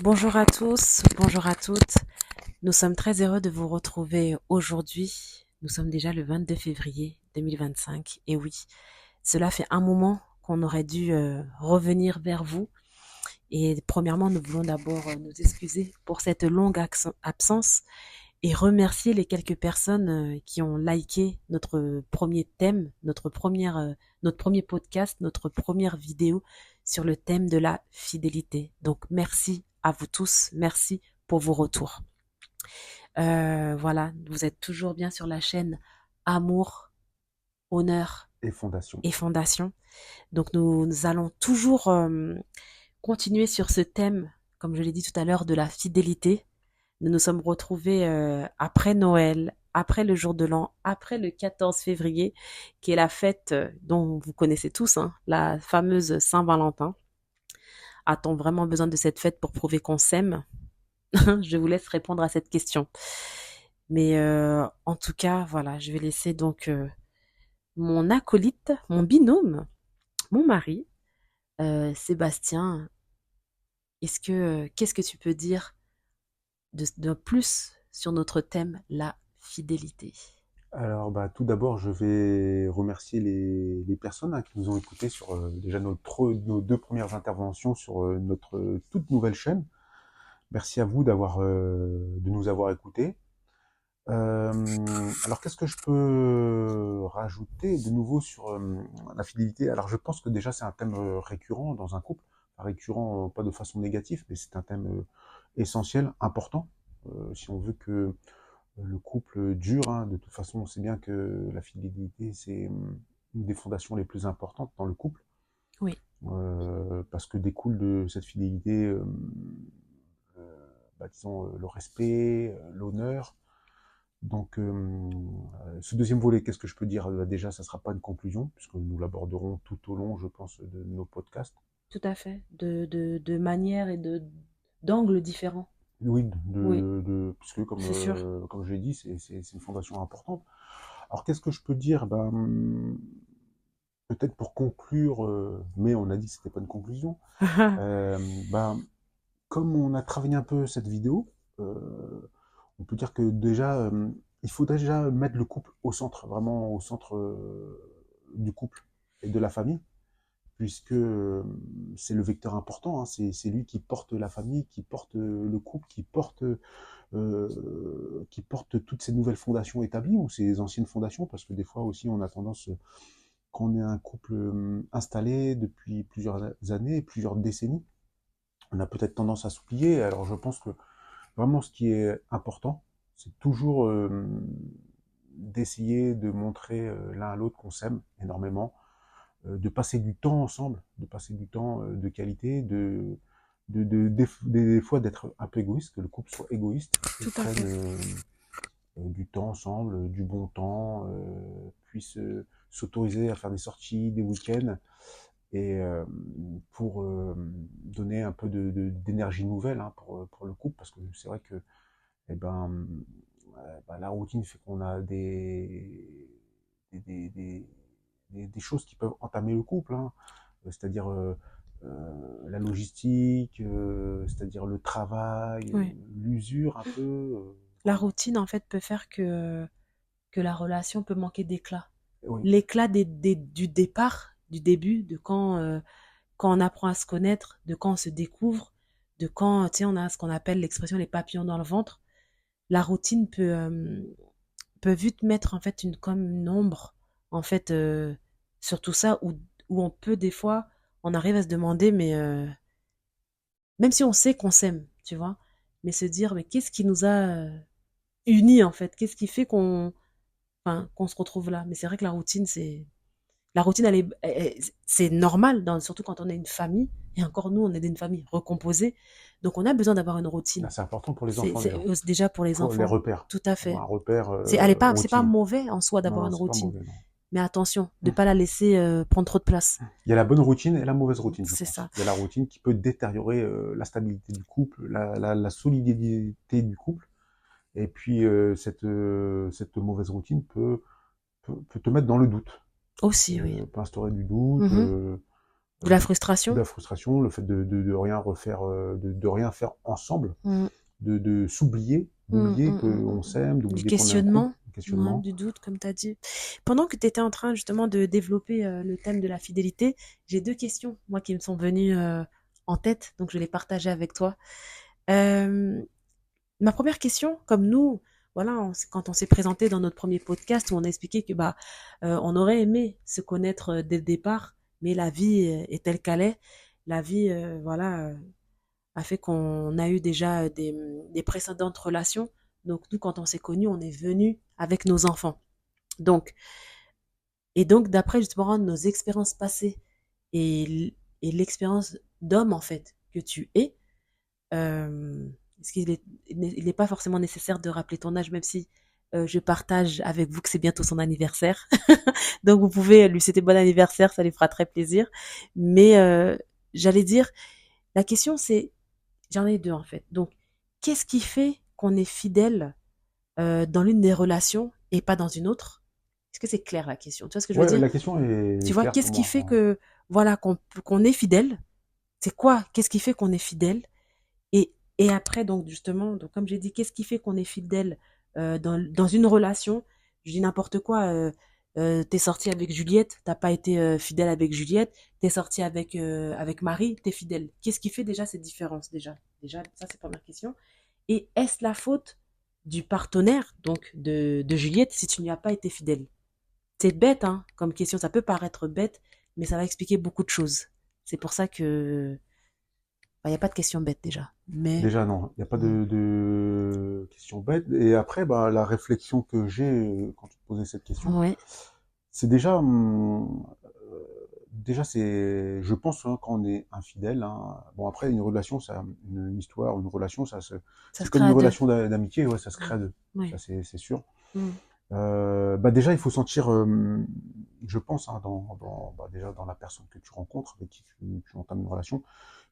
Bonjour à tous, bonjour à toutes. Nous sommes très heureux de vous retrouver aujourd'hui. Nous sommes déjà le 22 février 2025. Et oui, cela fait un moment qu'on aurait dû revenir vers vous. Et premièrement, nous voulons d'abord nous excuser pour cette longue absence et remercier les quelques personnes qui ont liké notre premier thème, notre premier podcast, notre première vidéo sur le thème de la fidélité. Donc merci à vous tous, merci pour vos retours. Voilà, vous êtes toujours bien sur la chaîne Amour, Honneur Et fondation. et Fondation. Donc nous allons toujours continuer sur ce thème, comme je l'ai dit tout à l'heure, de la fidélité. Nous nous sommes retrouvés après Noël, après le jour de l'an, après le 14 février, qui est la fête dont vous connaissez tous, hein, la fameuse Saint-Valentin. A-t-on vraiment besoin de cette fête pour prouver qu'on s'aime? Je vous laisse répondre à cette question. Mais en tout cas, voilà, je vais laisser donc mon acolyte, mon binôme, mon mari, Sébastien. Qu'est-ce que tu peux dire de plus sur notre thème, la fidélité? Alors, tout d'abord, je vais remercier les personnes qui nous ont écoutés sur déjà nos deux premières interventions sur notre toute nouvelle chaîne. Merci à vous de nous avoir écoutés. Alors, qu'est-ce que je peux rajouter de nouveau sur la fidélité? Alors, je pense que déjà c'est un thème récurrent dans un couple, enfin, récurrent pas de façon négative, mais c'est un thème essentiel, important, si on veut que le couple dure, hein. De toute façon, on sait bien que la fidélité, c'est une des fondations les plus importantes dans le couple, Oui, parce que découle de cette fidélité, disons, le respect, l'honneur. Donc, ce deuxième volet, qu'est-ce que je peux dire? Déjà, ça ne sera pas une conclusion, puisque nous l'aborderons tout au long, je pense, de nos podcasts. tout à fait. De manière et d'angles différents. Oui, Oui, puisque c'est sûr. comme je l'ai dit, c'est une fondation importante. Alors, qu'est-ce que je peux dire? Peut-être pour conclure, mais on a dit que c'était pas une conclusion. Euh, ben, Comme on a travaillé un peu cette vidéo, on peut dire que déjà, il faut déjà mettre le couple au centre, vraiment au centre du couple et de la famille, puisque c'est le vecteur important, hein, c'est lui qui porte la famille, qui porte le couple, qui porte toutes ces nouvelles fondations établies ou ces anciennes fondations, parce que des fois aussi on a tendance, quand on est un couple installé depuis plusieurs années, plusieurs décennies, on a peut-être tendance à s'oublier. Alors je pense que vraiment ce qui est important, c'est toujours d'essayer de montrer l'un à l'autre qu'on s'aime énormément, de passer du temps ensemble, de passer du temps de qualité, des fois d'être un peu égoïste, que le couple soit égoïste, Tout qu'ils à prennent fait. du temps ensemble, du bon temps, puissent s'autoriser à faire des sorties, des week-ends, et pour donner un peu d'énergie nouvelle, hein, pour le couple, parce que c'est vrai que eh ben, la routine fait qu'on a des, des, des, des choses qui peuvent entamer le couple, hein. C'est-à-dire la logistique, c'est-à-dire le travail, Oui. l'usure un peu. La routine, en fait, peut faire que la relation peut manquer d'éclat. Oui, L'éclat du départ, du début, de quand on apprend à se connaître, de quand on se découvre, de quand, tu sais, on a ce qu'on appelle l'expression les papillons dans le ventre. La routine peut vite mettre, en fait, comme une ombre, en fait, sur tout ça, où on peut, des fois, on arrive à se demander, mais même si on sait qu'on s'aime, tu vois, mais se dire, mais qu'est-ce qui nous a unis, en fait? Qu'est-ce qui fait qu'on se retrouve là? Mais c'est vrai que la routine, c'est normal, surtout quand on est une famille. Et encore nous, on est d'une famille recomposée. Donc, on a besoin d'avoir une routine. c'est important pour les enfants déjà, Déjà pour les pour les enfants. repères. Tout à Avoir fait. un repère C'est pas routine. mauvais en soi Non, d'avoir non, une c'est pas routine. mauvais, non. Mais attention, de pas la laisser prendre trop de place. Il y a la bonne routine et la mauvaise routine, je C'est pense. ça. Il y a la routine qui peut détériorer la stabilité du couple, la solidité du couple. Et puis cette mauvaise routine peut te mettre dans le doute, Aussi, oui. peut instaurer du doute, Mhm. De la de frustration. la frustration, le fait de rien refaire, de rien faire ensemble, Mm, s'oublier, d'oublier qu'on s'aime, Du d'oublier qu'on est un couple, questionnement, ouais, questionnement. du doute, comme tu as dit. Pendant que tu étais en train justement de développer le thème de la fidélité, j'ai deux questions, moi, qui me sont venues en tête, donc je vais les partager avec toi. Euh, Ma première question, comme nous, voilà, quand on s'est présenté dans notre premier podcast où on a expliqué que bah on aurait aimé se connaître dès le départ, mais la vie est telle qu'elle est. La vie, voilà, a fait qu'on a eu déjà des précédentes relations. Donc nous, quand on s'est connus, on est venus avec nos enfants. Donc et donc d'après justement nos expériences passées et l'expérience d'homme en fait que tu es, parce qu'il est, il n'est pas forcément nécessaire de rappeler ton âge, même si je partage avec vous que c'est bientôt son anniversaire. Donc vous pouvez lui souhaiter bon anniversaire, ça lui fera très plaisir. Mais j'allais dire, la question c'est, j'en ai deux en fait. Donc, qu'est-ce qui fait qu'on est fidèle dans l'une des relations et pas dans une autre? Est-ce que c'est clair la question? Tu vois ce que je veux Ouais, dire? la question Tu est vois, claire pour qu'est-ce qui moi. fait que, voilà, qu'on est fidèle? C'est quoi? Qu'est-ce qui fait qu'on est fidèle? Et après, donc, justement, donc, comme j'ai dit, qu'est-ce qui fait qu'on est fidèle dans une relation? Je dis n'importe quoi. T'es sorti avec Juliette, t'as pas été fidèle avec Juliette. T'es sorti avec Marie, t'es fidèle. Qu'est-ce qui fait déjà cette différence déjà? Déjà, ça c'est la première question. Et est-ce la faute du partenaire, donc de Juliette, si tu n'y as pas été fidèle? C'est bête, hein, comme question. Ça peut paraître bête, mais ça va expliquer beaucoup de choses. C'est pour ça que il n'y a pas de question bête déjà. Mais Déjà, non, il n'y a pas mm, de question bête. Et après, bah, la réflexion que j'ai quand tu te posais cette question, ouais, c'est déjà, déjà, je pense, hein, quand on est infidèle, hein, bon, après, une relation, ça, une histoire, une relation, ça c'est se comme crée une à deux. relation d'amitié, ouais, ça se Mm, crée à deux. Ça, ouais. c'est sûr. Mm, Bah déjà, il faut sentir, je pense, hein, bah, déjà dans la personne que tu rencontres, avec qui tu entames une relation,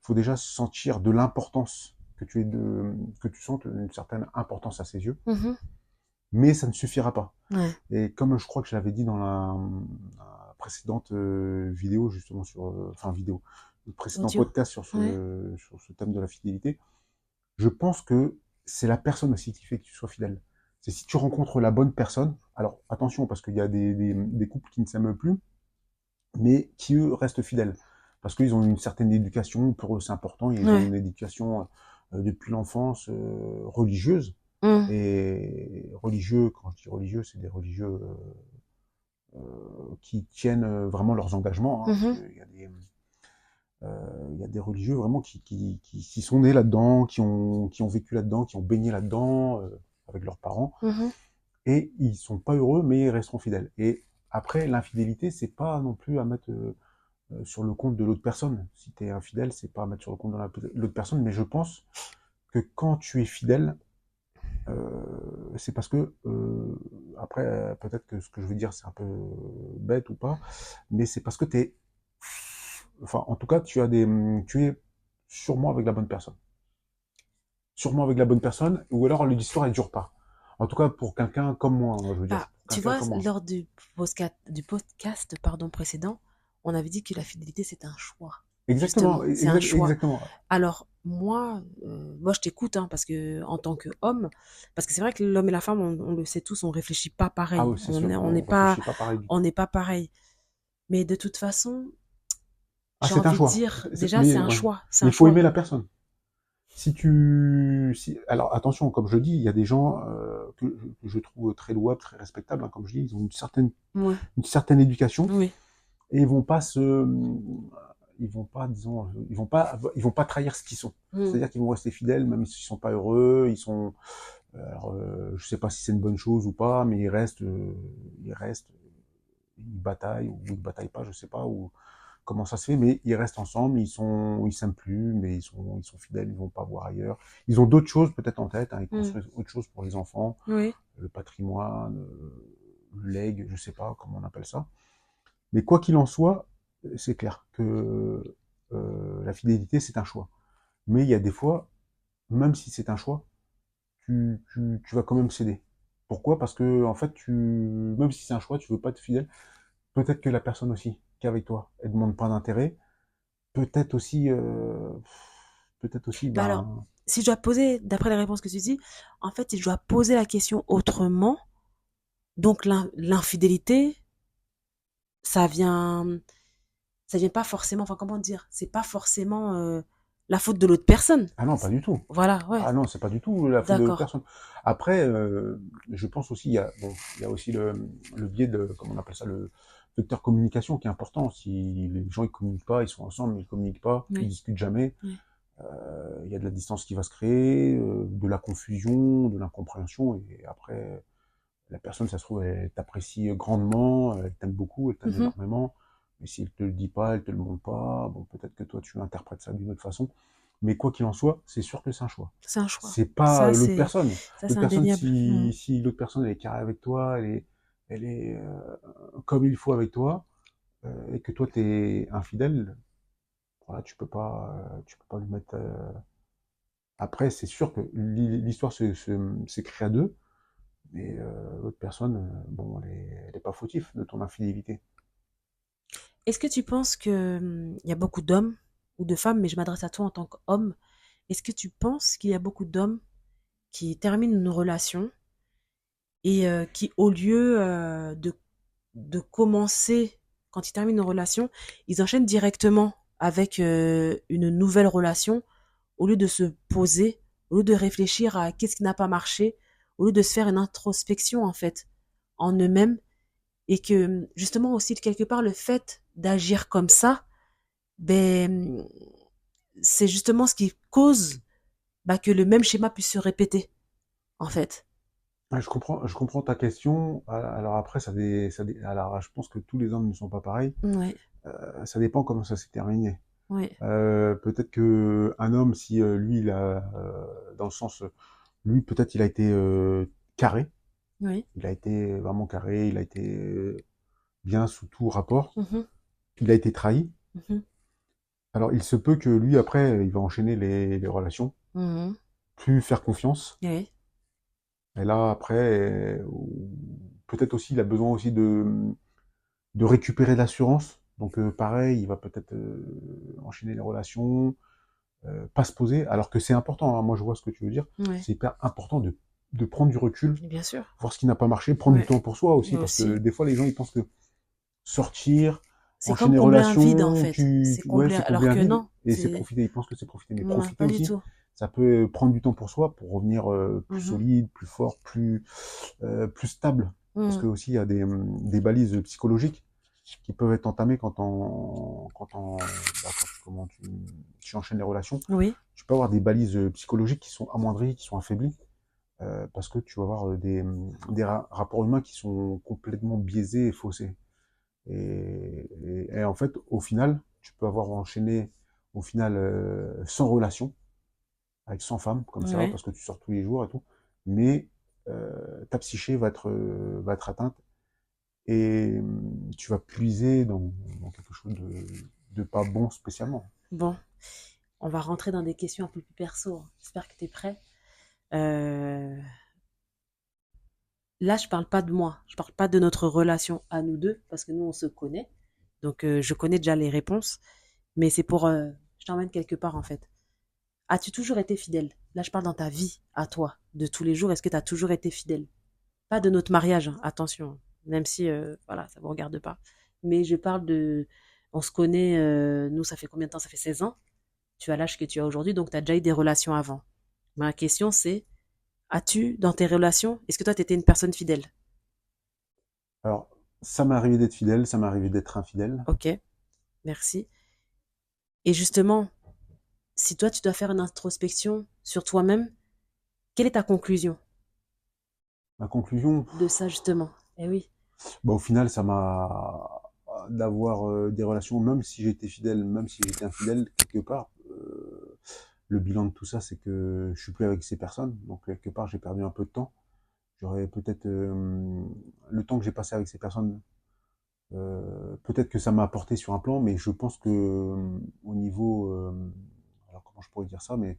il faut déjà sentir de l'importance que tu sentes une certaine importance à ses yeux, mhm, mais ça ne suffira pas. ouais. Et comme je crois que je l'avais dit dans la précédente vidéo, justement enfin vidéo, le précédent Audio. podcast Ouais. sur ce thème de la fidélité, je pense que c'est la personne aussi qui fait que tu sois fidèle. C'est si tu rencontres la bonne personne, alors attention, parce qu'il y a des couples qui ne s'aiment plus, mais qui eux restent fidèles. Parce qu'ils ont une certaine éducation, pour eux c'est important, ils ont Ouais. une éducation depuis l'enfance religieuse. Mm, Et religieux, quand je dis religieux, c'est des religieux qui tiennent vraiment leurs engagements, hein, parce mhm, qu'il y a des religieux vraiment qui sont nés là-dedans, qui ont vécu là-dedans, qui ont baigné là-dedans avec leurs parents, mhm. et ils sont pas heureux, mais ils resteront fidèles. Et après, l'infidélité, c'est pas non plus à mettre sur le compte de l'autre personne. Si tu es infidèle, c'est pas à mettre sur le compte de l'autre personne, mais je pense que quand tu es fidèle, c'est parce que après peut-être que ce que je veux dire c'est un peu bête ou pas, mais c'est parce que enfin en tout cas tu es sûrement avec la bonne personne, sûrement avec la bonne personne, ou alors l'histoire elle dure pas. En tout cas pour quelqu'un comme moi, hein, je veux dire Bah, pour tu quelqu'un vois, comme moi. lors du podcast pardon, précédent, on avait dit que la fidélité, c'est un choix. Exactement, Justement, c'est un choix. exactement. Alors, moi, je t'écoute, hein, parce que en tant qu'homme, parce que c'est vrai que l'homme et la femme, on le sait tous, on réfléchit pas Ah pareil. oui c'est sûr, on réfléchit pas pareil du tout. On n'est pas pareil. Mais de toute façon, Ah j'ai c'est un envie de choix, dire, déjà, c'est mais un ouais, choix, c'est mais un il faut choix. aimer la personne. Alors attention, comme je dis, il y a des gens que je trouve très louables, très respectables, hein, comme je dis, ils ont Ouais, une certaine éducation oui. et ils vont pas, disons, ils vont pas trahir ce qu'ils sont. Mm, C'est-à-dire qu'ils vont rester fidèles, même s'ils sont pas heureux, alors, je sais pas si c'est une bonne chose ou pas, mais ils restent, ils bataillent ou ils bataillent pas, je sais pas, ou comment ça se fait, mais ils restent ensemble, ils s'aiment plus, mais ils sont fidèles, ils vont pas voir ailleurs. Ils ont d'autres choses peut-être en tête, hein, ils mm, construisent autre chose pour les enfants, oui. le patrimoine, le legs, je sais pas comment on appelle ça. Mais quoi qu'il en soit, c'est clair que la fidélité c'est un choix. Mais il y a des fois, même si c'est un choix, tu vas quand même céder. Pourquoi? Parce que en fait, même si c'est un choix, tu veux pas être fidèle. Peut-être que la personne aussi qui est avec toi, elle demande pas d'intérêt, peut-être aussi, Bah alors, ben, si je dois poser, d'après les réponses que tu dis, en fait, si je dois poser la question autrement, donc l'infidélité, ça vient, ça vient pas forcément, enfin comment dire, c'est pas forcément la faute de l'autre personne. ah non, pas du tout. Voilà, ouais, Ah non, c'est pas du tout la faute de l'autre d'accord. personne. Après, je pense aussi, il y a aussi le biais de, comment on appelle ça, le vecteur communication qui est important. Si les gens ils communiquent pas, ils sont ensemble, mais ils communiquent pas, ils Oui, discutent jamais, oui. il y a de la distance qui va se créer, de la confusion, de l'incompréhension, et après, la personne, ça se trouve, elle t'apprécie grandement, elle t'aime beaucoup, elle t'aime Mhm. énormément, mais si elle te le dit pas, elle te le montre pas, bon, peut-être que toi, tu interprètes ça d'une autre façon. Mais quoi qu'il en soit, c'est sûr que c'est un choix. C'est un choix. C'est pas Ça, l'autre c'est, personne. ça, c'est L'autre personne, indéniable. Mhm. si l'autre personne elle est carrée avec toi, elle est comme il faut avec toi, et que toi t'es infidèle, voilà, tu peux pas lui mettre. Après, c'est sûr que l'histoire s'écrit à deux, mais l'autre personne, bon, elle est pas fautive de ton infidélité. Est-ce que tu penses que il y a beaucoup d'hommes ou de femmes, mais je m'adresse à toi en tant qu'homme, est-ce que tu penses qu'il y a beaucoup d'hommes qui terminent une relation et qui, au lieu de commencer, quand ils terminent une relation, ils enchaînent directement avec une nouvelle relation, au lieu de se poser, au lieu de réfléchir à qu'est-ce qui n'a pas marché, au lieu de se faire une introspection en fait en eux-mêmes, et que justement aussi quelque part le fait d'agir comme ça, ben c'est justement ce qui cause bah, que le même schéma puisse se répéter en fait. Ah, je comprends ta question. Alors après, alors je pense que tous les hommes ne sont pas pareils. Ouais, Ça dépend comment ça s'est terminé. ouais, Peut-être que un homme, si lui, dans le sens, lui, peut-être il a été carré, oui. il a été vraiment carré, il a été bien sous tout rapport, Mhm, il a été trahi. mhm, Alors il se peut que lui, après, il va enchaîner les relations, mhm. plus faire confiance. Ouais. Et là, après, peut-être aussi, il a besoin aussi de récupérer l'assurance. Donc pareil, il va peut-être enchaîner les relations, pas se poser, alors que c'est important, hein, moi je vois ce que tu veux dire, Ouais, c'est hyper important de prendre du recul, bien sûr. voir ce qui n'a pas marché, prendre du Ouais, temps pour soi aussi, moi parce que aussi. des fois les gens ils pensent que sortir, C'est comme enchaîner les combler un vide en relations, fait. C'est ouais, combler, c'est alors combler un que vide, non, et c'est c'est profiter, ils pensent que c'est profiter, mais non, profiter pas du aussi, tout. ça peut prendre du temps pour soi, pour revenir plus Mhm, solide, plus fort, plus stable, parce que mhm. aussi il y a des balises psychologiques qui peuvent être entamées comment tu enchaînes les relations. Oui, Tu peux avoir des balises psychologiques qui sont amoindries, qui sont affaiblies, parce que tu vas avoir des rapports humains qui sont complètement biaisés et faussés. Et en fait, au final, tu peux avoir enchaîné, au final, 100 relations, avec 100 femmes, comme ça, oui. parce que tu sors tous les jours et tout, mais ta psyché va être atteinte et tu vas puiser dans quelque chose de pas bon spécialement. Bon, on va rentrer dans des questions un peu plus perso. J'espère que tu es prêt. Euh, Là, je parle pas de moi. Je parle pas de notre relation à nous deux, parce que nous, on se connaît. Donc, je connais déjà les réponses. Mais c'est pour... je t'emmène quelque part, en fait. As-tu toujours été fidèle? Là, je parle dans ta vie, à toi, de tous les jours. Est-ce que tu as toujours été fidèle? Pas de notre mariage, hein, attention. Même si, voilà, ça vous regarde pas. Mais je parle de... On se connaît, nous, ça fait combien de temps? Ça fait 16 ans. Tu as l'âge que tu as aujourd'hui, donc tu as déjà eu des relations avant. Ma question, c'est, as-tu, dans tes relations, est-ce que toi, tu étais une personne fidèle? Alors, ça m'est arrivé d'être fidèle, ça m'est arrivé d'être infidèle. Ok, merci. Et justement, si toi, tu dois faire une introspection sur toi-même, quelle est ta conclusion Ma conclusion, de ça, justement? Eh oui. bah, au final, ça m'a d'avoir des relations, même si j'étais fidèle, même si j'étais infidèle, quelque part, le bilan de tout ça, c'est que je suis plus avec ces personnes. Donc, quelque part, j'ai perdu un peu de temps. J'aurais peut-être le temps que j'ai passé avec ces personnes, peut-être que ça m'a apporté sur un plan, mais je pense que au niveau, alors comment je pourrais dire ça, mais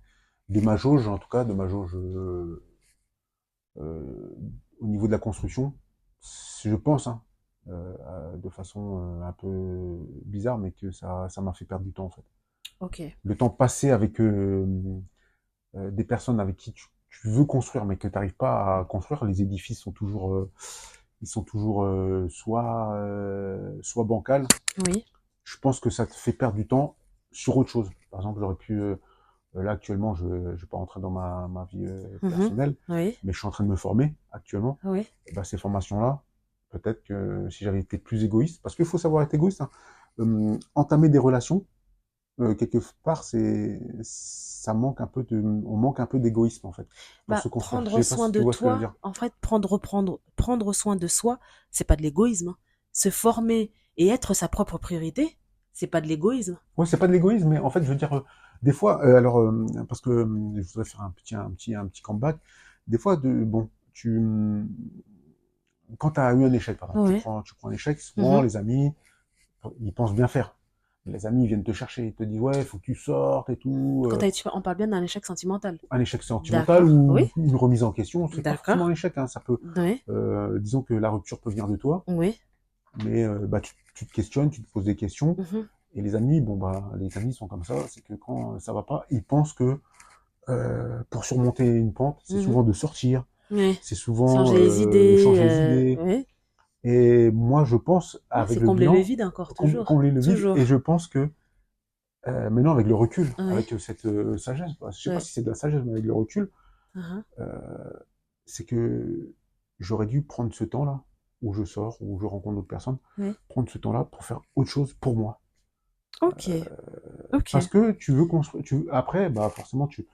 de ma jauge, en tout cas, de ma jauge au niveau de la construction, je pense, hein, de façon un peu bizarre, mais que ça m'a fait perdre du temps en fait. Ok. Le temps passé avec des personnes avec qui tu veux construire, mais que tu n'arrives pas à construire, les édifices sont toujours, ils sont toujours soit bancals. Oui. Je pense que ça te fait perdre du temps sur autre chose. Par exemple, j'aurais pu, là actuellement, je ne vais pas rentrer dans ma vie Mhm. personnelle, Oui. mais je suis en train de me former actuellement. Oui. Et ben, ces formations-là, peut-être que si j'avais été plus égoïste, parce qu'il faut savoir être égoïste, hein, entamer des relations, quelque part, ça manque un peu on manque un peu d'égoïsme en fait pour Bah, se construire. Je prendre sais pas soin si tu de vois ce que je veux toi, dire. en fait, prendre soin de soi, c'est pas de l'égoïsme, hein. Se former et être sa propre priorité, c'est pas de l'égoïsme. Ouais, c'est pas de l'égoïsme, mais en fait, je veux dire, des fois, parce que je voudrais faire un petit comeback. Des fois, bon, quand tu as eu un échec, par exemple, Oui. tu prends un échec, souvent Mhm. les amis, ils pensent bien faire. Les amis, ils viennent te chercher, ils te disent ouais, faut que tu sortes et tout. On parle bien d'un échec sentimental. Un échec sentimental D'accord. ou Oui. une remise en question, c'est pas forcément un D'accord. échec, hein, ça peut, Oui. disons que la rupture peut venir de toi, Oui. mais bah, tu te questionnes, tu te poses des questions, Mhm. et les amis, bon bah, les amis sont comme ça, c'est que quand ça va pas, ils pensent que pour surmonter une pente, c'est Mhm. souvent de sortir, Oui. c'est souvent Changer les idées. changer les idées, Oui. et moi je pense, Ouais, avec c'est le combler le bilan, vide encore, toujours. combler le vide, et Toujours. je pense que maintenant avec le recul, Oui. avec cette sagesse, bah, je sais pas Oui. si c'est de la sagesse, mais avec le recul, Mhm. euh, c'est que j'aurais dû prendre ce temps-là, où je sors, où je rencontre d'autres personnes, Oui. prendre ce temps-là pour faire autre chose pour moi. Ok. Ok. Parce que tu veux construire, après, bah, forcément, tu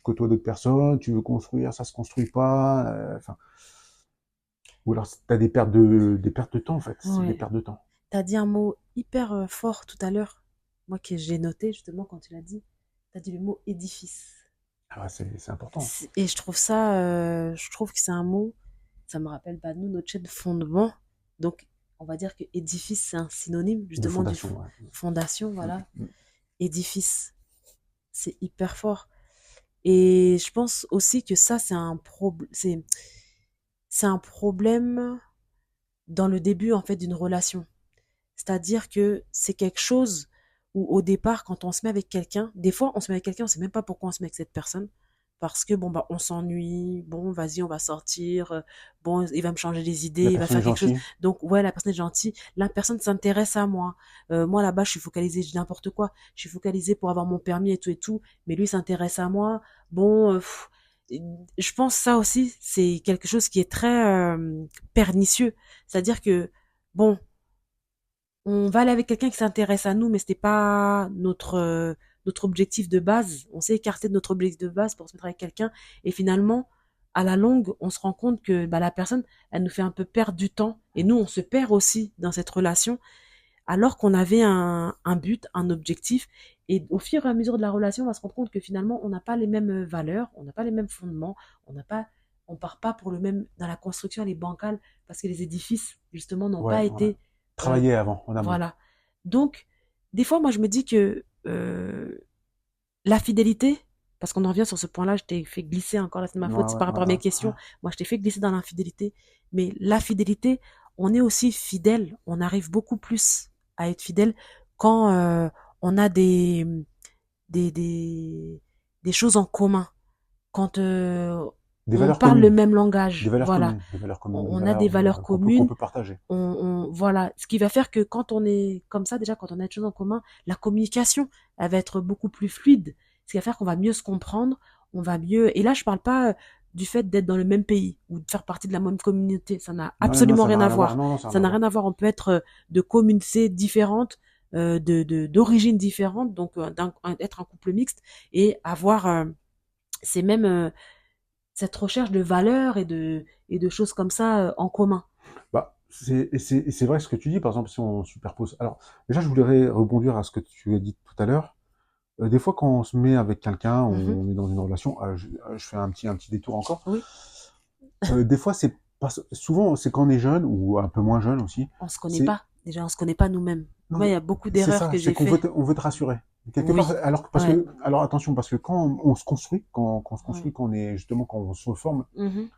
côtoies d'autres personnes, tu veux construire, ça se construit pas, enfin, ou alors tu as des pertes de temps, en fait, c'est des Ouais. pertes de temps. T'as dit un mot hyper fort tout à l'heure, moi que j'ai noté justement quand tu l'as dit. T'as dit le mot édifice. Ah, bah, c'est important. Et je trouve que c'est un mot, ça me rappelle pas nous, notre chaîne de fondement. Donc, on va dire que édifice, c'est un synonyme De justement fondation, ouais. fondation, Mm, voilà. mm. Édifice, c'est hyper fort. Et je pense aussi que ça, c'est un problème dans le début, en fait, d'une relation. C'est-à-dire que c'est quelque chose où, au départ, quand on se met avec quelqu'un, des fois, on se met avec quelqu'un, on sait même pas pourquoi on se met avec cette personne. Parce que, bon, bah, on s'ennuie, bon, vas-y, on va sortir, bon, il va me changer les idées, La il va personne est faire quelque chose. gentille. Donc, ouais, la personne est gentille, la personne s'intéresse à moi. Moi, là-bas, je suis focalisée, je dis n'importe quoi, je suis focalisée pour avoir mon permis et tout, mais lui s'intéresse à moi. Bon, je pense ça aussi, c'est quelque chose qui est très pernicieux. C'est-à-dire que, bon, on va aller avec quelqu'un qui s'intéresse à nous, mais c'était pas notre objectif de base. On s'est écarté de notre objectif de base pour se mettre avec quelqu'un, et finalement, à la longue, on se rend compte que bah, la personne, elle nous fait un peu perdre du temps, et nous, on se perd aussi dans cette relation, alors qu'on avait un but, un objectif, et au fur et à mesure de la relation, on va se rendre compte que finalement, on n'a pas les mêmes valeurs, on n'a pas les mêmes fondements, on part pas pour le même, dans la construction, elle est bancale, parce que les édifices, justement, n'ont Ouais, pas ouais. été euh, Travailler avant, en amont. voilà. Donc, des fois, moi, je me dis que la fidélité, parce qu'on en revient sur ce point-là, je t'ai fait glisser encore, là, c'est de ma Ouais, faute, c'est ouais, par ouais, rapport à mes ouais. questions. Moi, je t'ai fait glisser dans l'infidélité. Mais la fidélité, on est aussi fidèle. On arrive beaucoup plus à être fidèle quand on a des, des, des choses en commun. Quand Des on valeurs parle le communes. même langage. Voilà. Des valeurs communes, des On a des valeurs valeurs qu'on communes, peut partager. voilà, ce qui va faire que quand on est comme ça, déjà, quand on a des choses en commun, la communication, elle va être beaucoup plus fluide. Ce qui va faire qu'on va mieux se comprendre, on va mieux, et là, je parle pas du fait d'être dans le même pays ou de faire partie de la même communauté. Ça n'a Non, non, absolument ça n'a rien à rien à voir. voir. Non, non, ça n'a Ça rien à n'a voir. rien à voir. On peut être de communautés différentes, d'origines différentes, donc être un couple mixte et avoir ces mêmes, cette recherche de valeurs et de choses comme ça en commun. Bah, c'est vrai ce que tu dis, par exemple, si on superpose. Alors, déjà, je voudrais rebondir à ce que tu as dit tout à l'heure. Des fois, quand on se met avec quelqu'un, Mhm. on est dans une relation, je fais un petit détour encore. Oui. Des fois, c'est pas, souvent, c'est quand on est jeune, ou un peu moins jeune aussi, On se connaît c'est, pas. Déjà, on se connaît pas nous-mêmes. non, Moi, il mais y a beaucoup c'est d'erreurs ça, que c'est j'ai qu'on fait. on veut te rassurer. Quelque part, Oui. parce Ouais. que, alors attention, parce que quand on se construit, quand on se Ouais. construit, quand on est, justement, quand on se forme, Mhm.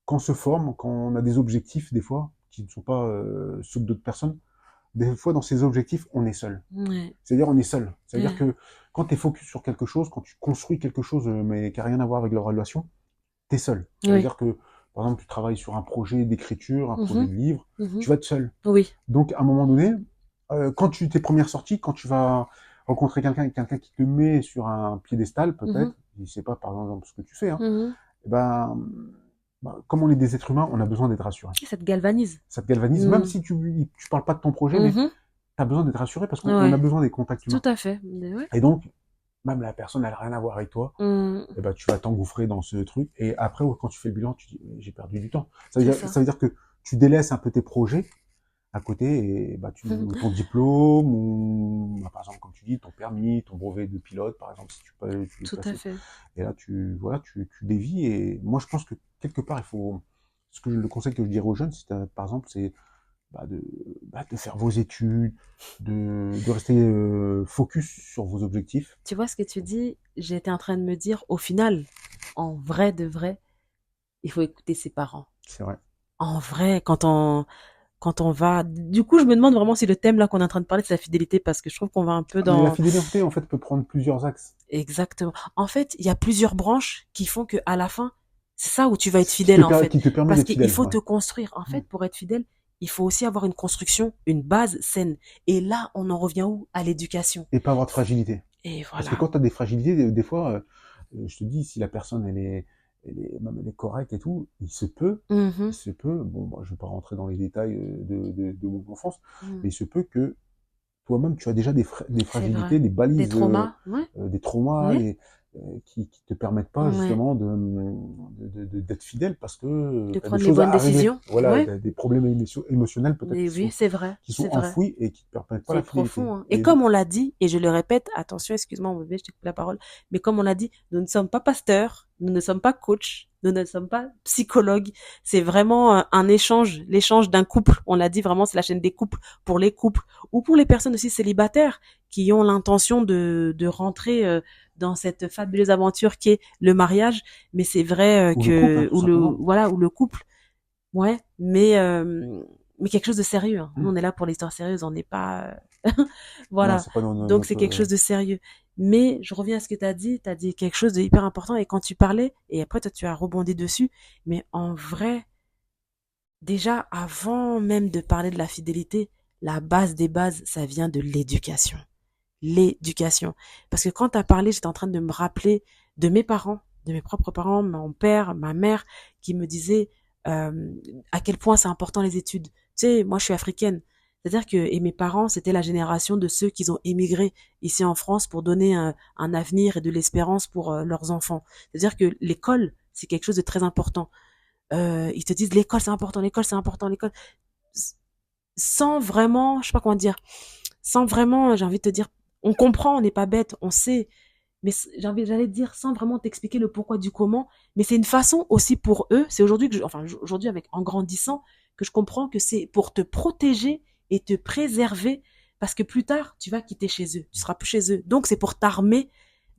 quand on se forme, quand on a des objectifs, des fois, qui ne sont pas ceux d'autres personnes, des fois, dans ces objectifs, on est seul. Ouais. C'est-à-dire, on est seul. C'est-à-dire Ouais. que quand tu es focus sur quelque chose, quand tu construis quelque chose, mais qui n'a rien à voir avec leur relation, tu es seul. Ça veut Oui. dire que, par exemple, tu travailles sur un projet d'écriture, un projet Mhm. de livre, Mhm. tu vas être seul. Oui. Donc, à un moment donné, quand tes premières sorties, quand tu vas rencontrer quelqu'un qui te met sur un piédestal, Mhm. peut-être, je sais pas, par exemple, ce que tu fais, hein, Mhm. eh ben, comme on est des êtres humains, on a besoin d'être rassurés. Et ça te galvanise. Ça te galvanise, même Mhm. si tu parles pas de ton projet, mais Mhm. tu as besoin d'être rassuré parce qu'on a Ouais. besoin des contacts Tout humains. à fait. Mais ouais. Et donc, même la personne, elle n'a rien à voir avec toi, Mhm. et ben, tu vas t'engouffrer dans ce truc. Et après, quand tu fais le bilan, tu dis, j'ai perdu du temps. C'est ça. Ça veut dire que tu délaisses un peu tes projets à côté, et bah, ton diplôme, ou, bah, par exemple, comme tu dis, ton permis, ton brevet de pilote, par exemple, si tu veux Tout à passer. fait. Et là, voilà, tu dévies. Et moi, je pense que quelque part, le conseil que je dirais aux jeunes, par exemple, c'est bah, de faire vos études, de rester focus sur vos objectifs. Tu vois ce que tu dis? J'étais en train de me dire, au final, en vrai de vrai, il faut écouter ses parents. C'est vrai. En vrai, quand on va, du coup, je me demande vraiment si le thème là qu'on est en train de parler, c'est la fidélité, parce que je trouve qu'on va un peu Mais la dans, fidélité, en fait, peut prendre plusieurs axes. exactement. En fait, il y a plusieurs branches qui font que à la fin, c'est ça où tu vas être fidèle en fait, Qui te permet parce d'être qu'il fidèle, faut ouais. te construire. En fait, pour être fidèle, il faut aussi avoir une construction, une base saine. Et là, on en revient où? À l'éducation. Et pas avoir de fragilité. Et Parce que voilà. quand tu as des fragilités, des fois, je te dis, si la personne, même elle est correcte et tout, il Mhm. se peut, bon, moi, je vais pas rentrer dans les détails de mon enfance, Mhm. mais il se peut que toi-même, tu as déjà des C'est vrai. fragilités, des Des balises, traumas, ouais, des traumas, ouais, et qui te permettent pas ouais. justement d'être fidèle parce que De tu as des prendre les choses bonnes à régler. décisions, Voilà, ouais. t'as des problèmes émotionnels peut-être Mais oui, qui c'est sont vrai. enfouis et qui te permettent pas C'est la fidélité. profond, hein. Et Et comme on l'a dit, et je le répète, attention, excuse-moi, mon bébé, je te coupe la parole, mais comme on l'a dit, nous ne sommes pas pasteurs, nous ne sommes pas coachs, nous ne sommes pas psychologues. C'est vraiment un échange, l'échange d'un couple. On l'a dit vraiment, c'est la chaîne des couples pour les couples ou pour les personnes aussi célibataires qui ont l'intention de rentrer dans cette fabuleuse aventure qui est le mariage. Mais c'est vrai ou le couple, hein, tout simplement. voilà, ou le couple. Ouais, mais quelque chose de sérieux, hein. Nous, on est là pour l'histoire sérieuse, on n'est pas, Non, voilà. c'est pas Donc, c'est notre. quelque chose de sérieux. Mais je reviens à ce que tu as dit quelque chose de hyper important. Et quand tu parlais, et après, toi, tu as rebondi dessus, mais en vrai, déjà, avant même de parler de la fidélité, la base des bases, ça vient de l'éducation. L'éducation. Parce que quand tu as parlé, j'étais en train de me rappeler de mes parents, de mes propres parents, mon père, ma mère, qui me disaient euh, à quel point c'est important les études. Tu sais, moi je suis africaine. C'est-à-dire que, et mes parents, c'était la génération de ceux qui ont émigré ici en France pour donner un avenir et de l'espérance pour leurs enfants. C'est-à-dire que l'école, c'est quelque chose de très important. Ils te disent l'école c'est important, l'école c'est important, l'école, sans vraiment, je sais pas comment dire, sans vraiment, j'ai envie de te dire, on comprend, on n'est pas bête, on sait, mais j'allais dire sans vraiment t'expliquer le pourquoi du comment, mais c'est une façon aussi pour eux, c'est aujourd'hui que enfin aujourd'hui avec en grandissant que je comprends que c'est pour te protéger et te préserver parce que plus tard tu vas quitter chez eux, tu seras plus chez eux. Donc c'est pour t'armer.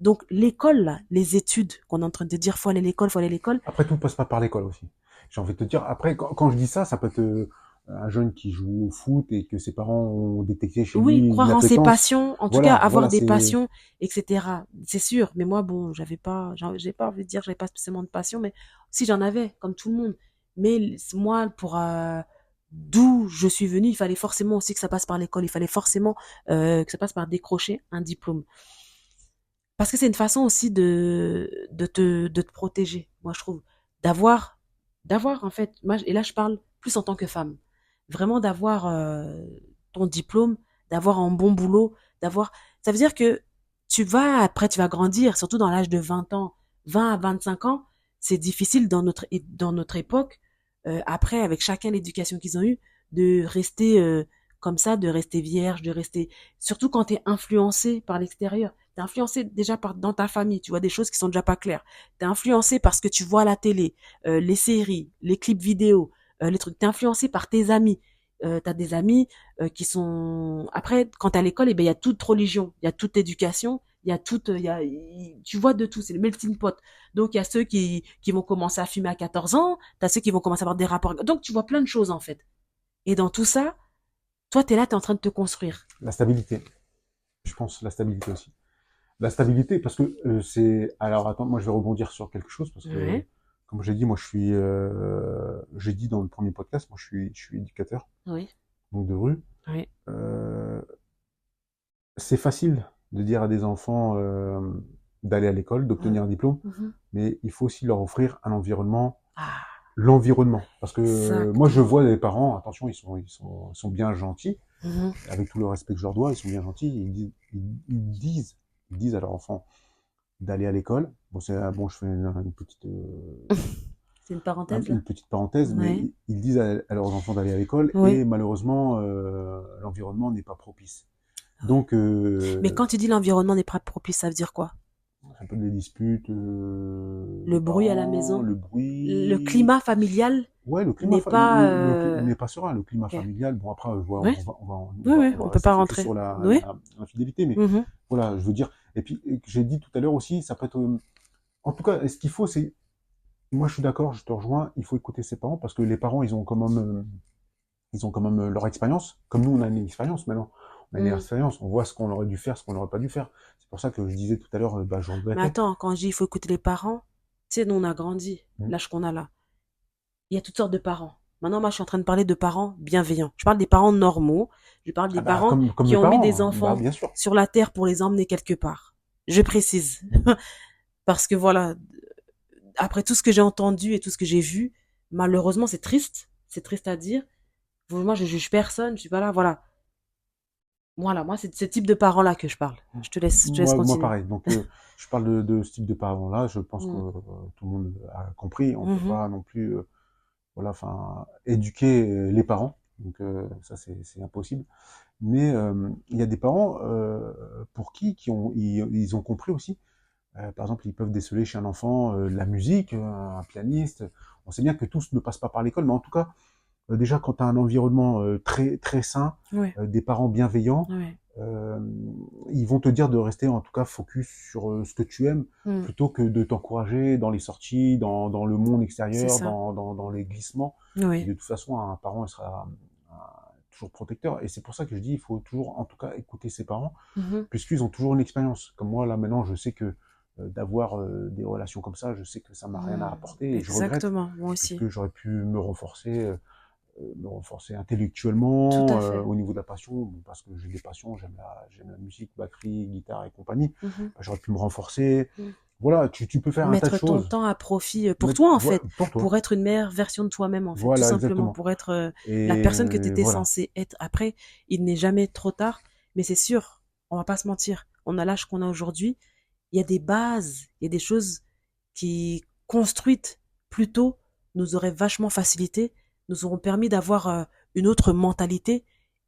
Donc l'école là, les études qu'on est en train de dire faut aller à l'école, faut aller à l'école. Après, tout passe pas par l'école aussi. J'ai envie de te dire. Après, quand je dis ça, ça peut être un jeune qui joue au foot et que ses parents ont détecté chez lui Oui, une croire en ses appétence. passions, en tout cas Voilà, avoir voilà, des c'est. passions, etc. C'est sûr. Mais moi, bon, j'ai pas envie de dire que j'avais pas spécialement de passion, mais si j'en avais, comme tout le monde. Mais moi, pour d'où je suis venue, il fallait forcément aussi que ça passe par l'école. Il fallait forcément que ça passe par décrocher un diplôme. Parce que c'est une façon aussi de te protéger. Moi, je trouve d'avoir, en fait. Moi, et là, je parle plus en tant que femme. Vraiment d'avoir ton diplôme, d'avoir un bon boulot, d'avoir. Ça veut dire que après, tu vas grandir, surtout dans l'âge de 20 ans, 20 à 25 ans. C'est difficile dans notre époque, après, avec chacun l'éducation qu'ils ont eue, de rester comme ça, de rester vierge, de rester. Surtout quand tu es influencé par l'extérieur. T'es influencé déjà dans ta famille, tu vois des choses qui sont déjà pas claires. T'es influencé par ce que tu vois à la télé, les séries, les clips vidéo, les trucs. T'es influencé par tes amis. T'as des amis qui sont. Après, quand t'es à l'école, eh ben il y a toute religion, il y a toute éducation, il y a toute, tu vois de tout. C'est le melting pot. Donc il y a ceux qui vont commencer à fumer à 14 ans, t'as ceux qui vont commencer à avoir des rapports. Donc tu vois plein de choses en fait. Et dans tout ça, Toi, t'es là, t'es en train de te construire. La stabilité. Je pense la stabilité aussi. La stabilité, parce que c'est... Alors attends, moi je vais rebondir sur quelque chose, parce que, Ouais, comme j'ai dit, moi je suis... j'ai dit dans le premier podcast, moi je suis éducateur, oui, donc de rue. oui. Euh, c'est facile de dire à des enfants d'aller à l'école, Ouais. d'obtenir un diplôme, Mhm. mais il faut aussi leur offrir un environnement, Ah, l'environnement. Parce que moi je exactement. vois des parents, attention, ils sont bien gentils, Mhm. avec tout le respect que je leur dois, ils sont bien gentils, ils disent à leur enfant d'aller à l'école. Bon, bon, je fais une petite, C'est une parenthèse, là? une petite parenthèse, mais Ouais. ils disent à leurs enfants d'aller à l'école Oui. et malheureusement, l'environnement n'est pas propice. Ouais. Donc, Mais quand tu dis l'environnement n'est pas propice, ça veut dire quoi? un peu des disputes Le de bruit à la parents, maison, le le bruit. climat familial Ouais, le climat n'est pas. n'est pas serein. Le climat Ok. familial, bon après, Oui, on oui, va, oui, on on va peut rester pas focus rentrer. sur Oui. la fidélité, mais Mhm. voilà, je veux dire. Et puis, j'ai dit tout à l'heure aussi, ça peut être. En tout cas, ce qu'il faut, c'est. Moi, je suis d'accord, je te rejoins. Il faut écouter ses parents parce que les parents, ils ont quand même leur expérience. Comme nous, on a une expérience maintenant. On a une Mm. expérience. On voit ce qu'on aurait dû faire, ce qu'on n'aurait pas dû faire. C'est pour ça que je disais tout à l'heure, bah, je Mais regrettais. attends, quand je dis il faut écouter les parents, tu sais, nous on a grandi, Mm. l'âge qu'on a là. Il y a toutes sortes de parents. Maintenant, moi, je suis en train de parler de parents bienveillants. Je parle des parents normaux. Je parle Ah des bah, parents comme qui mes ont mis parents, des hein. Bah, enfants bien sûr. sur la terre pour les emmener quelque part. Je précise. Parce que voilà, après tout ce que j'ai entendu et tout ce que j'ai vu, malheureusement, c'est triste. C'est triste à dire. Moi, je juge personne. Je suis pas là. Voilà. Voilà. Moi, c'est ce type de parents-là que je parle. Je te laisse Moi, continuer. pareil. Donc, je parle de ce type de parents-là. Je pense que Mm. tout le monde a compris. On peut Mhm. pas non plus, voilà, enfin, éduquer les parents. Donc, ça, c'est impossible. Mais il y a des parents pour ils ont compris aussi. Par exemple, ils peuvent déceler chez un enfant la musique, un pianiste. On sait bien que tous ne passent pas par l'école, mais en tout cas, déjà, quand tu as un environnement très, très sain, Ouais. des parents bienveillants, Ouais. euh, ils vont te dire de rester en tout cas focus sur ce que tu aimes, Mm. plutôt que de t'encourager dans les sorties, dans le monde C'est extérieur, ça. dans les glissements. Et Oui. de toute façon, un parent il sera toujours protecteur. Et c'est pour ça que je dis, il faut toujours, en tout cas, écouter ses parents, Mhm. puisqu'ils ont toujours une expérience. Comme moi, là, maintenant, je sais que d'avoir des relations comme ça, je sais que ça m'a rien Mm. apporté et je regrette, Exactement. Moi aussi. puisque j'aurais pu me renforcer Tout intellectuellement à fait. au niveau de la passion, bon, parce que j'ai des passions, j'aime la musique, batterie, guitare et compagnie. Mhm. Bah, j'aurais pu me renforcer. Mm. Voilà, tu peux faire un tas de Mettre ton choses. temps à profit pour toi, en Voilà, fait. pour toi. Pour être une meilleure version de toi-même, en fait. Tout Voilà, simplement. exactement. Pour être la Et personne que tu étais voilà. censée être. Après, il n'est jamais trop tard. Mais c'est sûr, on va pas se mentir. On a l'âge qu'on a aujourd'hui. Il y a des bases, il y a des choses qui, construites plus tôt, nous auraient vachement facilité, nous auront permis d'avoir une autre mentalité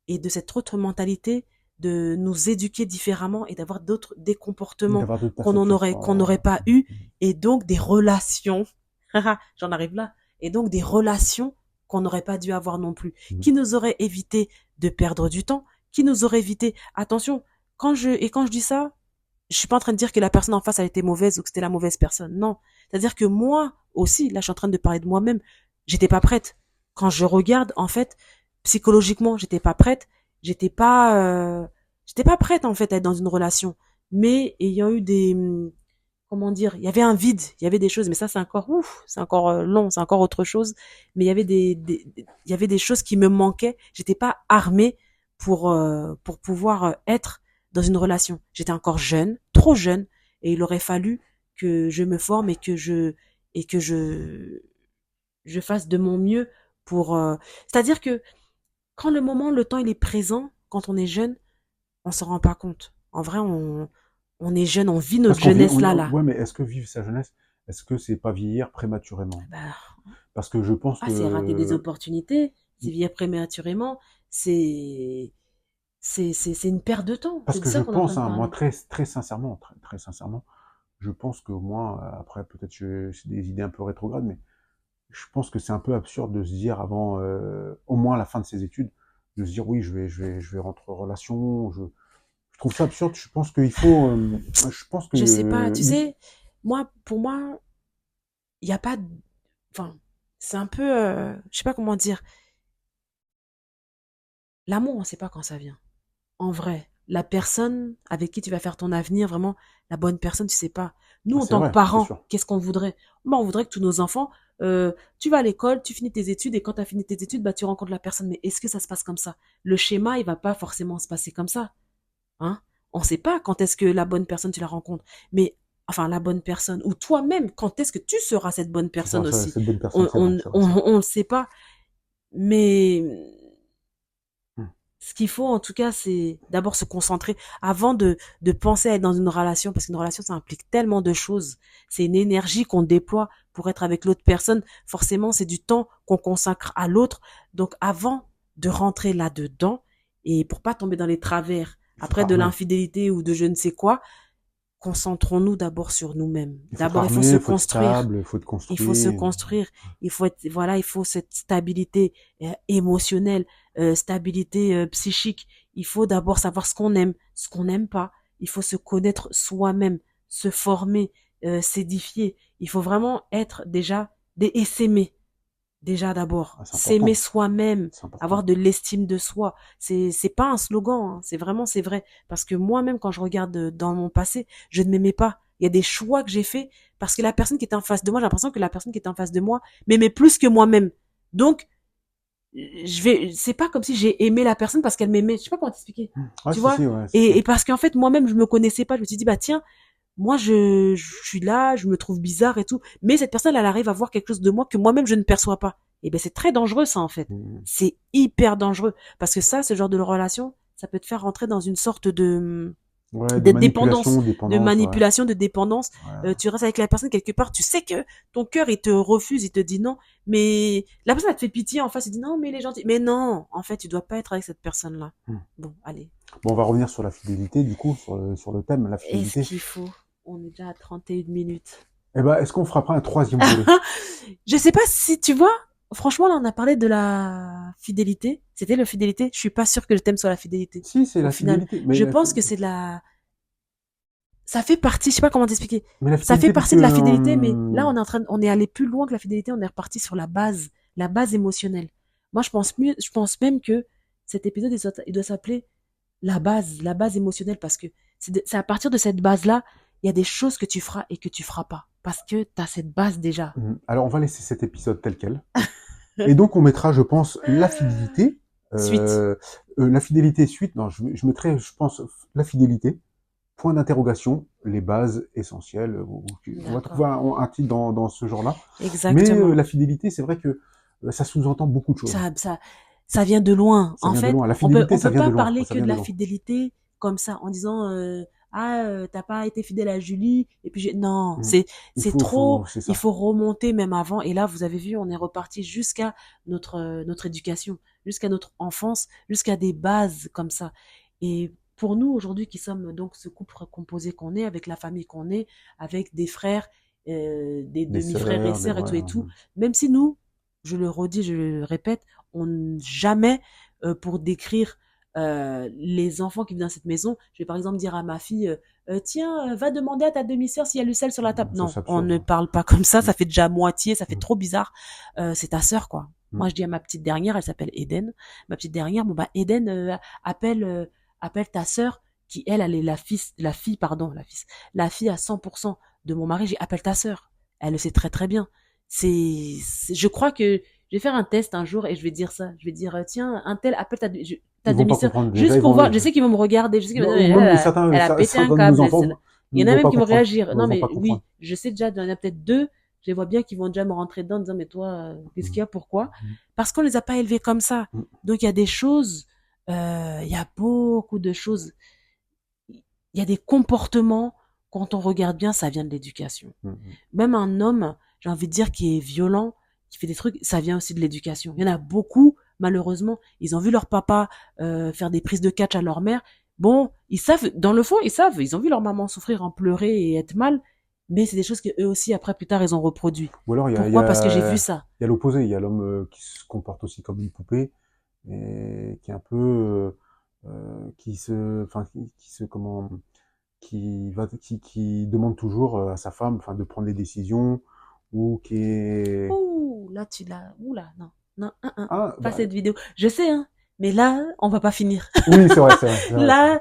et de cette autre mentalité de nous éduquer différemment et d'avoir des comportements D'avoir d'autres qu'on n'aurait perspectives. pas eu et donc des relations. J'en arrive là. Et donc des relations qu'on n'aurait pas dû avoir non plus, qui nous auraient évité de perdre du temps, qui nous auraient évité. Attention, quand je dis ça, je suis pas en train de dire que la personne en face a été mauvaise ou que c'était la mauvaise personne. Non. C'est-à-dire que moi aussi, là, je suis en train de parler de moi-même. J'étais pas prête. Quand je regarde, en fait, psychologiquement, j'étais pas prête. J'étais pas, j'étais pas prête, en fait, à être dans une relation. Mais ayant eu comment dire, il y avait un vide, il y avait des choses, mais ça, c'est encore, ouf, c'est encore long, c'est encore autre chose. Mais il y avait il y avait des choses qui me manquaient. J'étais pas armée pour pouvoir être dans une relation. J'étais encore jeune, trop jeune, et il aurait fallu que je me forme et que je fasse de mon mieux pour. C'est-à-dire que quand le temps, il est présent, quand on est jeune, on s'en rend pas compte. En vrai, on est jeune, on vit Parce notre qu'on vit, jeunesse là. ouais, mais est-ce que vivre sa jeunesse, est-ce que c'est pas vieillir prématurément? Bah, Parce que je pense c'est rater des que, opportunités, c'est vieillir prématurément, c'est c'est une perte de temps. parce C'est de que je ça qu'on est en train pense, de hein, moi, parler. très, très sincèrement, très, très sincèrement, je pense que moi, après, peut-être c'est des idées un peu rétrogrades, mais je pense que c'est un peu absurde de se dire avant, au moins à la fin de ses études, de se dire oui, je vais rentrer en relation. Je trouve ça absurde. Je pense qu'il faut, je pense que, Je sais pas, tu sais, pour moi, il y a pas, enfin, c'est un peu, je sais pas comment dire. L'amour, on ne sait pas quand ça vient. En vrai, la personne avec qui tu vas faire ton avenir, vraiment, la bonne personne, tu sais pas. Nous, Ah, en c'est tant que vrai, c'est parents, sûr. qu'est-ce qu'on voudrait? Bah, on voudrait que tous nos enfants, tu vas à l'école, tu finis tes études, et quand tu as fini tes études, bah, tu rencontres la personne. Mais est-ce que ça se passe comme ça? Le schéma, il va pas forcément se passer comme ça. Hein? On sait pas quand est-ce que la bonne personne, tu la rencontres. Mais, enfin, la bonne personne, ou toi-même, quand est-ce que tu seras cette bonne Tu seras personne aussi? cette bonne personne, On, c'est vrai, on, c'est vrai, on, c'est vrai. on le sait pas. Mais Hmm. ce qu'il faut, en tout cas, c'est d'abord se concentrer avant de penser à être dans une relation, parce qu'une relation, ça implique tellement de choses. C'est une énergie qu'on déploie pour être avec l'autre personne. Forcément, c'est du temps qu'on consacre à l'autre. Donc, avant de rentrer là-dedans, et pour pas tomber dans les travers, Il faut après de t'armer. l'infidélité ou de je ne sais quoi, concentrons-nous d'abord sur nous-mêmes. Il faut D'abord, il faut t'armer, se il faut être construire. stable, il faut te Il faut se construire. construire. Il faut être, voilà, il faut cette stabilité émotionnelle, stabilité psychique. Il faut d'abord savoir ce qu'on n'aime pas. Il faut se connaître soi-même, se former, s'édifier. Il faut vraiment être déjà et s'aimer. Déjà d'abord, Ah, c'est s'aimer important, soi-même, c'est avoir important. de l'estime de soi. C'est pas un slogan, hein. C'est vraiment c'est vrai parce que moi-même quand je regarde dans mon passé, je ne m'aimais pas. Il y a des choix que j'ai faits parce que la personne qui était en face de moi, j'ai l'impression que la personne qui était en face de moi m'aimait plus que moi-même. Donc c'est pas comme si j'ai aimé la personne parce qu'elle m'aimait. Je sais pas comment t'expliquer. Ah, Tu si, vois? si, ouais, si, si. Et parce qu'en fait moi-même je me connaissais pas. Je me suis dit bah tiens, moi je suis là, je me trouve bizarre et tout, mais cette personne elle arrive à voir quelque chose de moi que moi-même je ne perçois pas. Et ben c'est très dangereux ça en fait. Hmm. C'est hyper dangereux parce que ça, ce genre de relation, ça peut te faire rentrer dans une sorte Ouais, de de dépendance, manipulation, de dépendance, ouais. manipulation, de dépendance. Ouais. Tu restes avec la personne quelque part, tu sais que ton cœur il te refuse, il te dit non, mais la personne elle te fait pitié en face, il dit non mais il est gentil, mais non, en fait tu dois pas être avec cette personne là. Hmm. Bon, allez. Bon, on va revenir sur la fidélité, du coup, sur le thème, la Est-ce fidélité. qu'il faut? On est déjà à 31 minutes. Eh ben, est-ce qu'on fera pas un troisième volet? Je sais pas si tu vois, franchement, là, on a parlé de la fidélité. C'était la fidélité. Je suis pas sûre que le thème soit la fidélité. Si, c'est Au la final, fidélité. je pense que c'est de la, ça fait partie, je sais pas comment t'expliquer. Mais la Ça fait fidélité, parce partie que de la fidélité, mais là, on est allé plus loin que la fidélité. On est reparti sur la base émotionnelle. Moi, je pense même que cet épisode, il doit s'appeler la base émotionnelle, parce que c'est à partir de cette base-là, il y a des choses que tu feras et que tu feras pas. Parce que tu as cette base déjà. alors on va laisser cet épisode tel quel. Et donc on mettra, je pense, Suite. la fidélité suite. Non, je mettrai, je pense, la fidélité. Point d'interrogation, les bases essentielles. On va trouver D'accord. un titre dans ce genre-là. Mais Exactement. la fidélité, c'est vrai que ça sous-entend beaucoup de choses. Ça, ça, ça vient de loin. Ça En vient de fait, loin. La fidélité, on ça peut vient de pas loin. parler Ça que de vient de la loin. fidélité comme ça, en disant, t'as pas été fidèle à Julie, et puis non, Mm. c'est trop, C'est il ça. faut remonter même avant. Et là, vous avez vu, on est reparti jusqu'à notre éducation, jusqu'à notre enfance, jusqu'à des bases comme ça. Et pour nous, aujourd'hui, qui sommes donc ce couple composé qu'on est, avec la famille qu'on est, avec des frères, des Des demi-frères et sœurs, des, sœurs ouais. et tout, même si nous, je le redis, je le répète, on jamais pour décrire les enfants qui viennent dans cette maison, je vais par exemple dire à ma fille, tiens, va demander à ta demi-sœur s'il y a le sel sur la table. Ça, Non, c'est on absurde. ne parle pas comme ça Mm. fait déjà moitié, ça fait Mm. trop bizarre. C'est ta sœur, quoi. Mm. Moi, je dis à ma petite dernière, elle s'appelle Eden. Ma petite dernière, bon bah Eden, appelle, appelle ta sœur qui elle est la fille à 100% de mon mari. J'ai appelle ta sœur. Elle le sait très très bien. Je crois que je vais faire un test un jour et je vais dire ça. Je vais dire, tiens, un tel appelle ta Ils vont pas demi-sœur, comprendre. Déjà, juste ils pour vont, voir. Je sais qu'ils vont me regarder, je sais qu'ils vont me ou dire, même certains, elle a pété un certains de nos câble. enfants Il y en ne a vont même pas qui vont comprendre. réagir. Ils Non, vont pas mais comprendre. oui, je sais déjà, il y en a peut-être deux, je les vois bien qui vont déjà me rentrer dedans en disant, mais toi, qu'est-ce Mm. qu'il y a, pourquoi? Parce qu'on les a pas élevés comme ça. Mm. Donc, il y a des choses, il y a beaucoup de choses. Il y a des comportements, quand on regarde bien, ça vient de l'éducation. Mm. Même un homme, j'ai envie de dire, qui est violent, qui fait des trucs, ça vient aussi de l'éducation. Il y en a beaucoup, malheureusement, ils ont vu leur papa faire des prises de catch à leur mère. Bon, ils savent, dans le fond, ils ont vu leur maman souffrir, en pleurer et être mal, mais c'est des choses que eux aussi, après, plus tard, ils ont reproduit. Ou alors, Pourquoi? Parce que j'ai vu ça. il y a l'opposé. Il y a l'homme qui se comporte aussi comme une poupée et qui est un peu, qui se, comment, qui demande toujours à sa femme, enfin, de prendre des décisions ou qui est, Ouh, là, ouh là, non, non, ah, pas bah, cette vidéo. Je sais, hein, Mais là, on va pas finir. Oui, c'est vrai, c'est vrai, c'est vrai.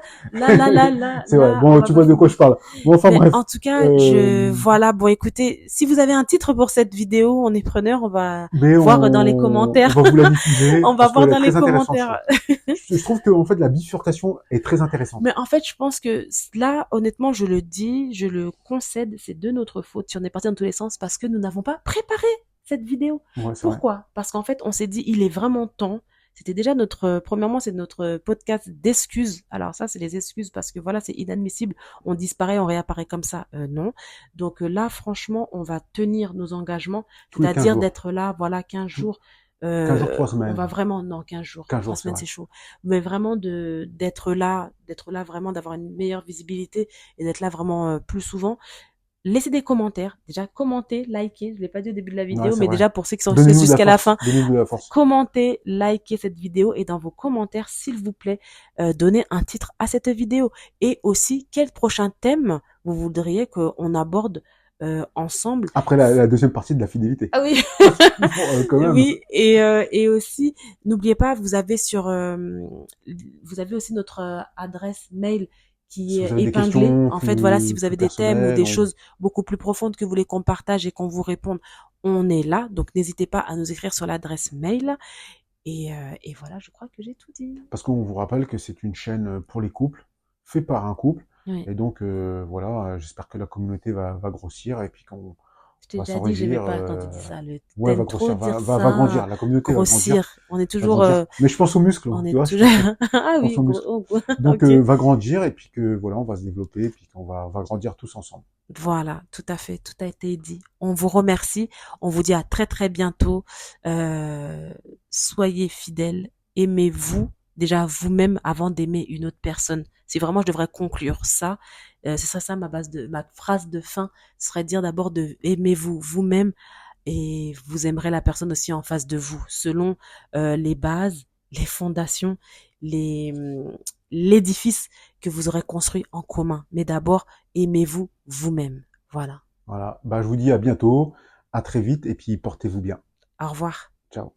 C'est vrai. On Bon, va tu pas vois de quoi je finir. parle. Bon, enfin Mais bref. en tout cas, Euh, voilà, bon, écoutez, si vous avez un titre pour cette vidéo, on est preneur, on va mais voir dans les on commentaires. va vous la diffuser On va parce voir qu'elle est dans les très intéressante, je commentaires. trouve. Je trouve que, en fait, la bifurcation est très intéressante. Mais en fait, je pense que là, honnêtement, je le dis, je le concède, c'est de notre faute si on est parti dans tous les sens parce que nous n'avons pas préparé cette vidéo. Ouais, c'est vrai. Pourquoi? Parce qu'en fait, on s'est dit, il est vraiment temps. C'était déjà premièrement, c'est notre podcast d'excuses. Alors ça, c'est les excuses parce que voilà, c'est inadmissible. On disparaît, on réapparaît comme ça. Non. Donc là, franchement, on va tenir nos engagements, Tous les 15 c'est-à-dire jours. d'être là, voilà, 15 jours. 15 jours, 3 On va semaines. vraiment, non, 15 jours. 15 3 jours, c'est semaines, vrai. c'est chaud, mais vraiment d'être là vraiment, d'avoir une meilleure visibilité et d'être là vraiment plus souvent. Laissez des commentaires, déjà commentez, likez, je l'ai pas dit au début de la Ouais, vidéo, c'est mais vrai. déjà pour ceux qui sont restés Donnez-nous de la jusqu'à la force. fin, Donnez-nous de la force. commentez, likez cette vidéo et dans vos commentaires, s'il vous plaît, donnez un titre à cette vidéo et aussi quel prochain thème vous voudriez qu'on aborde ensemble. Après la deuxième partie de la fidélité. Ah oui, Bon, quand même. oui, et aussi, n'oubliez pas, vous avez aussi notre adresse mail qui Si vous est avez des épinglée. questions En fait, voilà, si plus, vous plus avez des thèmes ou personnelles, des choses beaucoup plus profondes que vous voulez qu'on partage et qu'on vous réponde, on est là. Donc, n'hésitez pas à nous écrire sur l'adresse mail. Et voilà, je crois que j'ai tout dit. parce qu'on vous rappelle que c'est une chaîne pour les couples, fait par un couple. Oui. Et donc, voilà, j'espère que la communauté va grossir et puis qu'on Je t'ai va déjà dit, j'aimais s'enrichir. pas quand tu dis ça. Ouais, va T'aimes trop grossir, dire va ça. grandir. La communauté Grossir. On est va toujours, grandir. Mais je pense aux muscles, on tu est vois, toujours, ah je pense oui, aux muscles. Donc, ok. va grandir et puis que, voilà, on va se développer et puis on va grandir tous ensemble. Voilà, tout à fait, tout a été dit. On vous remercie, on vous dit à très très bientôt. Euh, Soyez fidèles, aimez-vous déjà vous-même avant d'aimer une autre personne. Si vraiment je devrais conclure ça, ce serait ça ma phrase de fin, ce serait de dire d'abord de aimez-vous vous-même et vous aimerez la personne aussi en face de vous, selon les bases, les fondations, les l'édifice que vous aurez construit en commun. Mais d'abord, aimez-vous vous-même. Voilà. Voilà. Bah, je vous dis à bientôt, à très vite et puis portez-vous bien. Au revoir. Ciao.